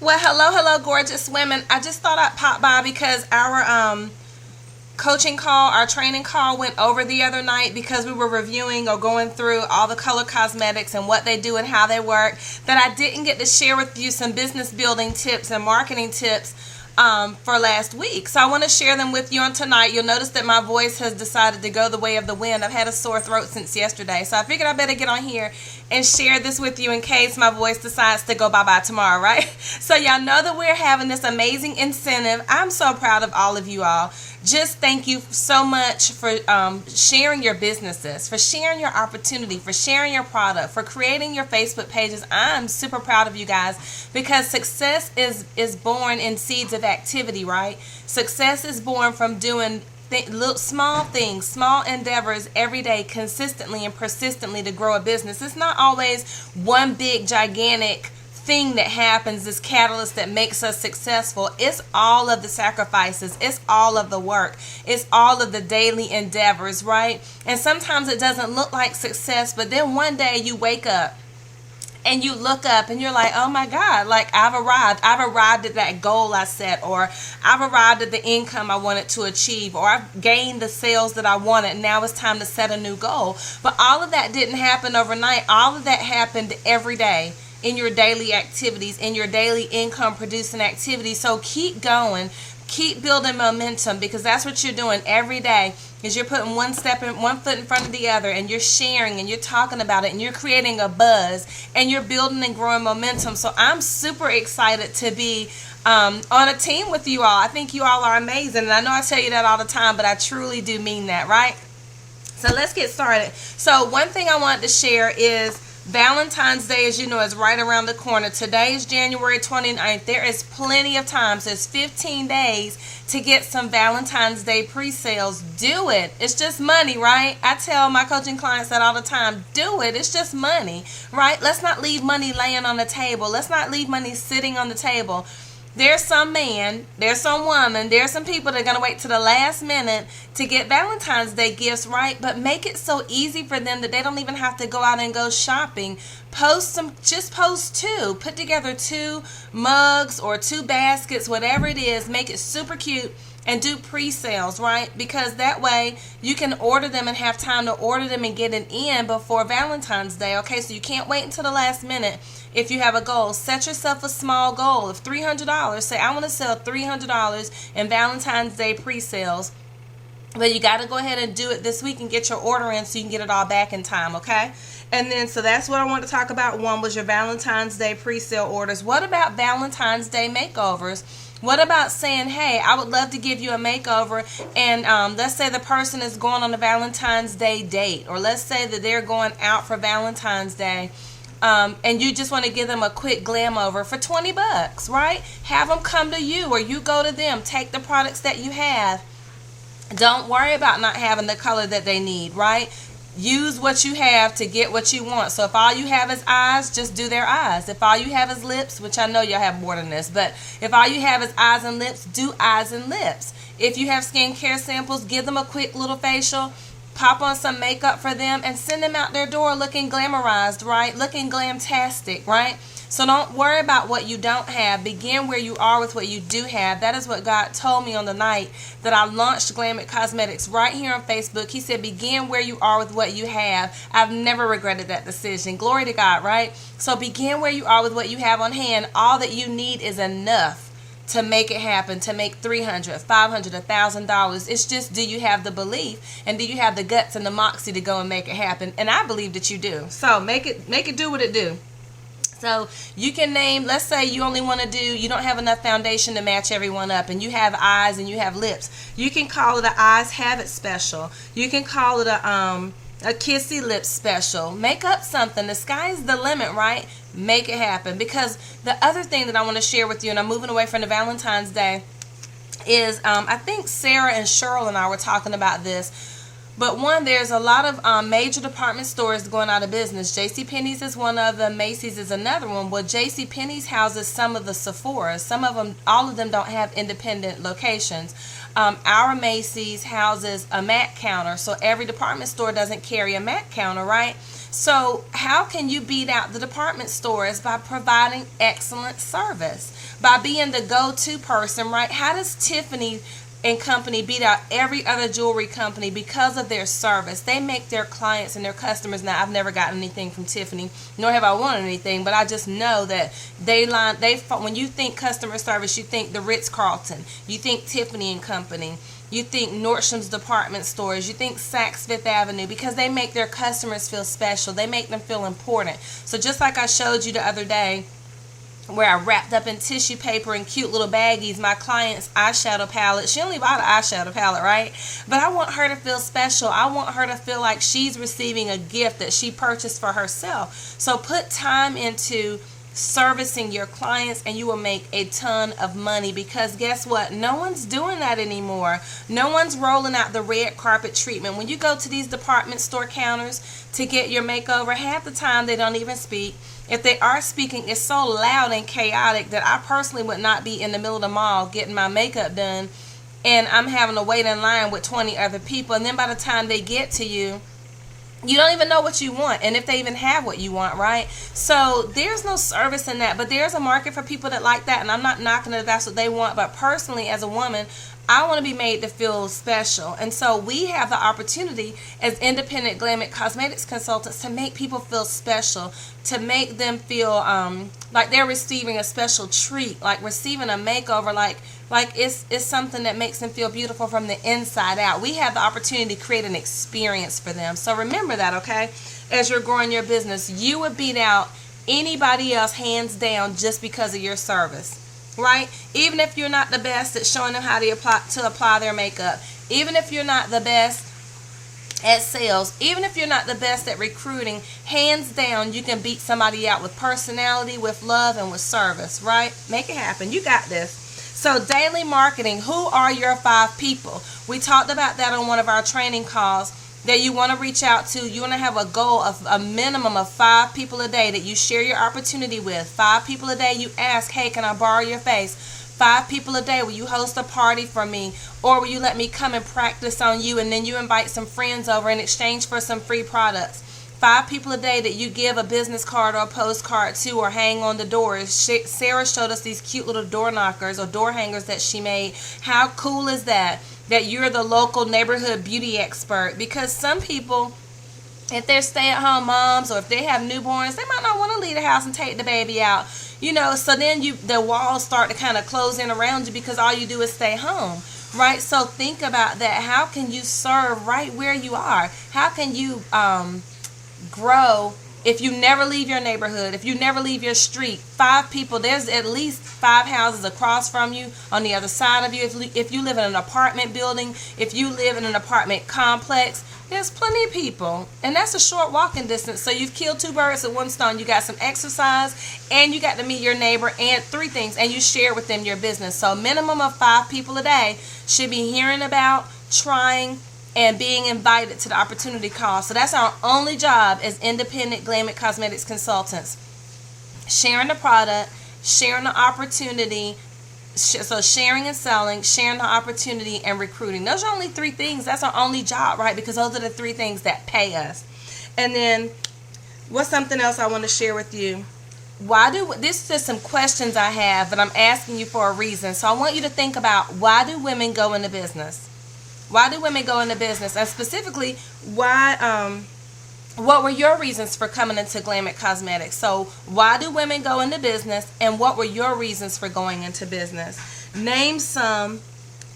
Well, hello, gorgeous women. I just thought I'd pop by because our coaching call, our training call went over the other night because we were reviewing or going through all the color cosmetics and what they do and how they work. That I didn't get to share with you some business building tips and marketing tips for last week. So I want to share them with you on tonight. You'll notice that my voice has decided to go the way of the wind. I've had a sore throat since yesterday. So I figured I better get on here and share this with you in case my voice decides to go bye-bye tomorrow, right? So y'all know that we're having this amazing incentive. I'm so proud of all of you all. Just thank you so much for sharing your businesses, for sharing your opportunity, for sharing your product, for creating your Facebook pages. I'm super proud of you guys because success is born in seeds of activity, right? Success is born from doing little small things, small endeavors every day, consistently and persistently to grow a business. It's not always one big gigantic thing that happens, this catalyst that makes us successful. It's all of the sacrifices, it's all of the work, it's all of the daily endeavors, right? And sometimes it doesn't look like success, but then one day you wake up and you look up and you're like, oh my God, like I've arrived at that goal I set, or I've arrived at the income I wanted to achieve, or I've gained the sales that I wanted. Now it's time to set a new goal. But all of that didn't happen overnight. All of that happened every day in your daily activities, in your daily income producing activities. So keep going, keep building momentum, because that's what you're doing every day. Is you're putting one foot in front of the other, and you're sharing and you're talking about it and you're creating a buzz and you're building and growing momentum. So I'm super excited to be on a team with you all. I think you all are amazing, and I know I tell you that all the time, but I truly do mean that, right? So let's get started. So one thing I wanted to share is Valentine's Day, as you know, is right around the corner. Today is January 29th. There is plenty of time. So it's 15 days to get some Valentine's Day pre-sales. Do it. It's just money, right? I tell my coaching clients that all the time. Do it. It's just money, right? Let's not leave money laying on the table. Let's not leave money sitting on the table. There's some man, there's some woman, there's some people that are going to wait to the last minute to get Valentine's Day gifts, right? But make it so easy for them that they don't even have to go out and go shopping. Just post two. Put together 2 mugs or 2 baskets, whatever it is. Make it super cute and do pre-sales, right? Because that way you can order them and have time to order them and get it in before Valentine's Day, okay? So you can't wait until the last minute. If you have a goal, set yourself a small goal of $300. Say, I want to sell $300 in Valentine's Day pre-sales. But you got to go ahead and do it this week and get your order in so you can get it all back in time, okay? And then, so that's what I want to talk about. One was your Valentine's Day pre-sale orders. What about Valentine's Day makeovers? What about saying, hey, I would love to give you a makeover, and let's say the person is going on a Valentine's Day date, or let's say that they're going out for Valentine's Day, and you just want to give them a quick glam over for $20, right? Have them come to you or you go to them. Take the products that you have. Don't worry about not having the color that they need, right? Use what you have to get what you want. So if all you have is eyes, just do their eyes. If all you have is lips, which I know y'all have more than this, but if all you have is eyes and lips, do eyes and lips. If you have skincare samples, give them a quick little facial, pop on some makeup for them, and send them out their door looking glamorized, right? Looking glamtastic, right? So don't worry about what you don't have. Begin where you are with what you do have. That is what God told me on the night that I launched Glam Cosmetics right here on Facebook. He said, begin where you are with what you have. I've never regretted that decision. Glory to God, right? So begin where you are with what you have on hand. All that you need is enough to make it happen, to make $300, $500, $1,000. It's just, do you have the belief, and do you have the guts and the moxie to go and make it happen? And I believe that you do. So make it do what it do. So you can name, let's say you only want to do, you don't have enough foundation to match everyone up, and you have eyes and you have lips. You can call it a Eyes Have It special. You can call it a kissy lips special. Make up something. The sky's the limit, right? Make it happen. Because the other thing that I want to share with you, and I'm moving away from the Valentine's Day, is I think Sarah and Cheryl and I were talking about this. But one, there's a lot of major department stores going out of business. JCPenney's is one of them. Macy's is another one. Well, JCPenney's houses some of the Sephora's. Some of them, all of them don't have independent locations. Our Macy's houses a MAC counter. So every department store doesn't carry a MAC counter, right? So how can you beat out the department stores? By providing excellent service, by being the go-to person, right? How does Tiffany and company beat out every other jewelry company? Because of their service. They make their clients and their customers. Now, I've never gotten anything from Tiffany, nor have I wanted anything, but I just know that when you think customer service, you think the Ritz-Carlton, you think Tiffany and company, you think Nordstrom's department stores, you think Saks Fifth Avenue, because they make their customers feel special. They make them feel important. So just like I showed you the other day, where I wrapped up in tissue paper and cute little baggies my client's eyeshadow palette. She only bought an eyeshadow palette, right? But I want her to feel special. I want her to feel like she's receiving a gift that she purchased for herself. So put time into servicing your clients and you will make a ton of money, because guess what? No one's doing that anymore. No one's rolling out the red carpet treatment. When you go to these department store counters to get your makeover, half the time they don't even speak. If they are speaking, it's so loud and chaotic that I personally would not be in the middle of the mall getting my makeup done and I'm having to wait in line with 20 other people, and then by the time they get to you, you don't even know what you want, and if they even have what you want, right? So there's no service in that, but there's a market for people that like that, and I'm not knocking it if that's what they want, but personally as a woman, I want to be made to feel special. And so we have the opportunity as independent Glam Cosmetics consultants to make people feel special, to make them feel like they're receiving a special treat, like receiving a makeover, like it's something that makes them feel beautiful from the inside out. We have the opportunity to create an experience for them. So remember that, okay? As you're growing your business, you would beat out anybody else hands down just because of your service. Right? Even if you're not the best at showing them how to apply their makeup, even if you're not the best at sales, even if you're not the best at recruiting, hands down you can beat somebody out with personality, with love, and with service, right? Make it happen. You got this. So daily marketing, who are your 5 people? We talked about that on one of our training calls, that you want to reach out to. You want to have a goal of a minimum of 5 people a day that you share your opportunity with. 5 people a day you ask, hey, can I borrow your face? 5 people a day, will you host a party for me? Or will you let me come and practice on you, and then you invite some friends over in exchange for some free products? 5 people a day that you give a business card or a postcard to, or hang on the doors. Sarah showed us these cute little door knockers or door hangers that she made. How cool is that? That you're the local neighborhood beauty expert. Because some people, if they're stay-at-home moms or if they have newborns, they might not want to leave the house and take the baby out. You know, so then the walls start to kind of close in around you because all you do is stay home. Right? So think about that. How can you serve right where you are? How can you grow if you never leave your neighborhood, if you never leave your street? 5 people, there's at least 5 houses across from you, on the other side of you. If you live in an apartment building, if you live in an apartment complex, there's plenty of people, and that's a short walking distance. So you've killed 2 birds with one stone. You got some exercise, and you got to meet your neighbor, and 3 things, and you share with them your business. So minimum of 5 people a day should be hearing about, trying, and being invited to the opportunity call. So that's our only job as independent Glam Cosmetics consultants. Sharing the product, sharing the opportunity, so sharing and selling, sharing the opportunity, and recruiting. Those are only 3 things. That's our only job, right? Because those are the 3 things that pay us. And then what's something else I want to share with you? This is just some questions I have, but I'm asking you for a reason. So I want you to think about, why do women go into business? Why do women go into business? And specifically, what were your reasons for coming into Glam Cosmetics? So why do women go into business, and what were your reasons for going into business? Name some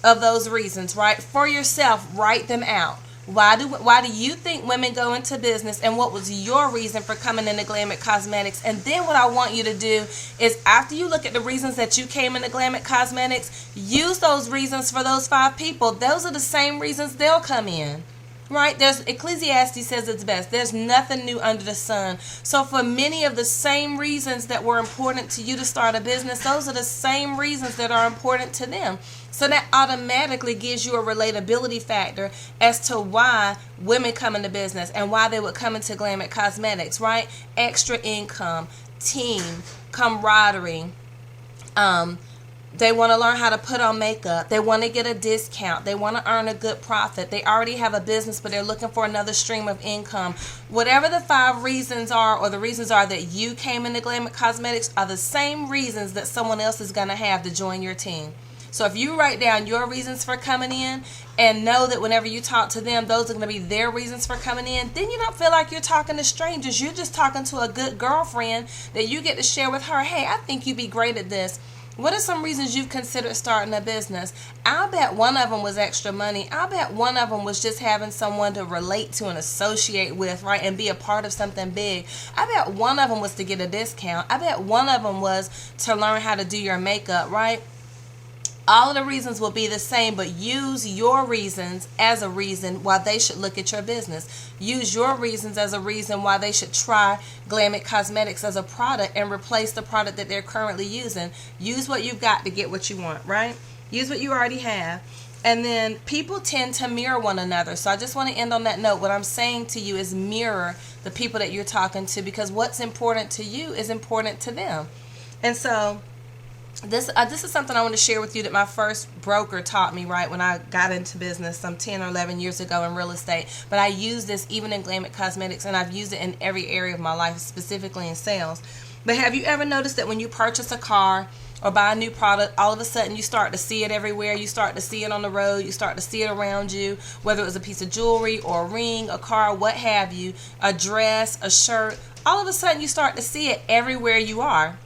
of those reasons, right? For yourself, write them out. Why do you think women go into business, and what was your reason for coming into Glam Cosmetics? And then what I want you to do is, after you look at the reasons that you came into Glam Cosmetics, use those reasons for those 5 people. Those are the same reasons they'll come in. Right? There's Ecclesiastes says it's best. There's nothing new under the sun. So for many of the same reasons that were important to you to start a business, those are the same reasons that are important to them. So that automatically gives you a relatability factor as to why women come into business and why they would come into Glam Cosmetics, right? Extra income, team, camaraderie, They want to learn how to put on makeup. They want to get a discount. They want to earn a good profit. They already have a business, but they're looking for another stream of income. Whatever the 5 reasons are, or the reasons are that you came into Glam Cosmetics, are the same reasons that someone else is going to have to join your team. So if you write down your reasons for coming in and know that whenever you talk to them, those are going to be their reasons for coming in, then you don't feel like you're talking to strangers. You're just talking to a good girlfriend that you get to share with her. Hey, I think you'd be great at this. What are some reasons you've considered starting a business? I'll bet one of them was extra money. I'll bet one of them was just having someone to relate to and associate with, right, and be a part of something big. I bet one of them was to get a discount. I bet one of them was to learn how to do your makeup, right? All of the reasons will be the same, but use your reasons as a reason why they should look at your business. Use your reasons as a reason why they should try Glam Cosmetics as a product and replace the product that they're currently using. Use what you've got to get what you want, right? Use what you already have. And then people tend to mirror one another. So I just want to end on that note. What I'm saying to you is mirror the people that you're talking to, because what's important to you is important to them. And so this is something I want to share with you that my first broker taught me, right, when I got into business some 10 or 11 years ago in real estate. But I use this even in Glam Cosmetics, and I've used it in every area of my life, specifically in sales. But have you ever noticed that when you purchase a car or buy a new product, all of a sudden you start to see it everywhere? You start to see it on the road. You start to see it around you, whether it was a piece of jewelry or a ring, a car, what have you, a dress, a shirt. All of a sudden you start to see it everywhere you are.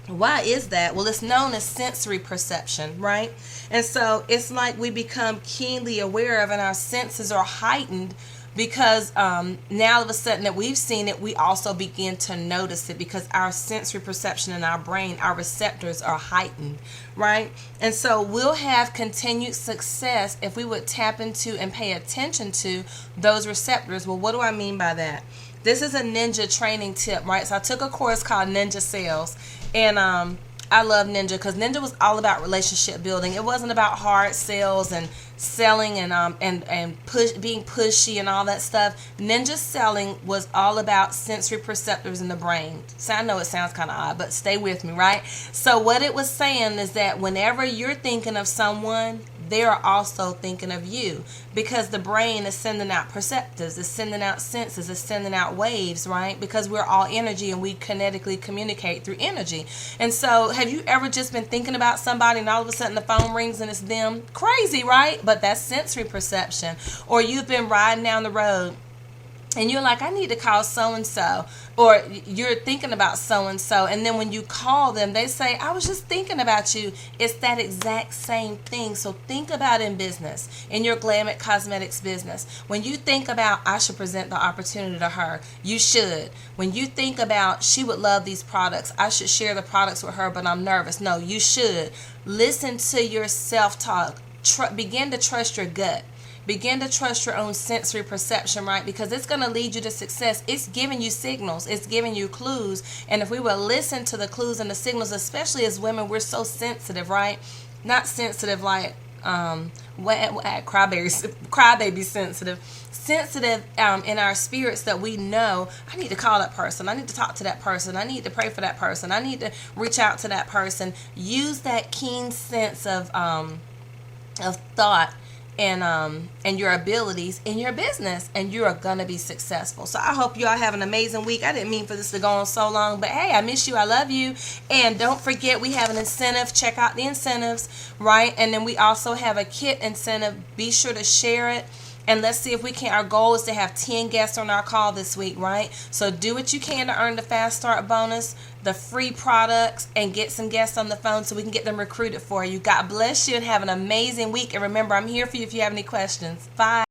Why is that? Well, it's known as sensory perception, right? And so it's like we become keenly aware of, and our senses are heightened because now all of a sudden that we've seen it, we also begin to notice it because our sensory perception in our brain, our receptors are heightened, right? And so we'll have continued success if we would tap into and pay attention to those receptors. Well, what do I mean by that? This is a ninja training tip, right? So I took a course called Ninja Sales, and I love Ninja because Ninja was all about relationship building. It wasn't about hard sales and selling and being pushy and all that stuff. Ninja selling was all about sensory perceptors in the brain. So I know it sounds kind of odd, but stay with me, right? So what it was saying is that whenever you're thinking of someone, they are also thinking of you, because the brain is sending out perceptors, it's sending out senses, it's sending out waves, right? Because we're all energy and we kinetically communicate through energy. And so have you ever just been thinking about somebody and all of a sudden the phone rings and it's them? Crazy, right? But that's sensory perception. Or you've been riding down the road and you're like, I need to call so-and-so. Or you're thinking about so-and-so. And then when you call them, they say, I was just thinking about you. It's that exact same thing. So think about in business, in your Glam Cosmetics business. When you think about, I should present the opportunity to her, you should. When you think about, she would love these products, I should share the products with her, but I'm nervous. No, you should. Listen to your self-talk. Begin to trust your gut. Begin to trust your own sensory perception, right? Because it's going to lead you to success. It's giving you signals. It's giving you clues. And if we will listen to the clues and the signals, especially as women, we're so sensitive, right? Not sensitive like crybaby sensitive. Sensitive in our spirits that we know, I need to call that person. I need to talk to that person. I need to pray for that person. I need to reach out to that person. Use that keen sense of thought and your abilities in your business, and you are gonna be successful. So I hope you all have an amazing week. I didn't mean for this to go on so long, but hey, I miss you, I love you. And don't forget, we have an incentive. Check out the incentives, right? And then we also have a kit incentive. Be sure to share it. And let's see if we can. Our goal is to have 10 guests on our call this week, right? So do what you can to earn the fast start bonus, the free products, and get some guests on the phone so we can get them recruited for you. God bless you and have an amazing week. And remember, I'm here for you if you have any questions. Bye.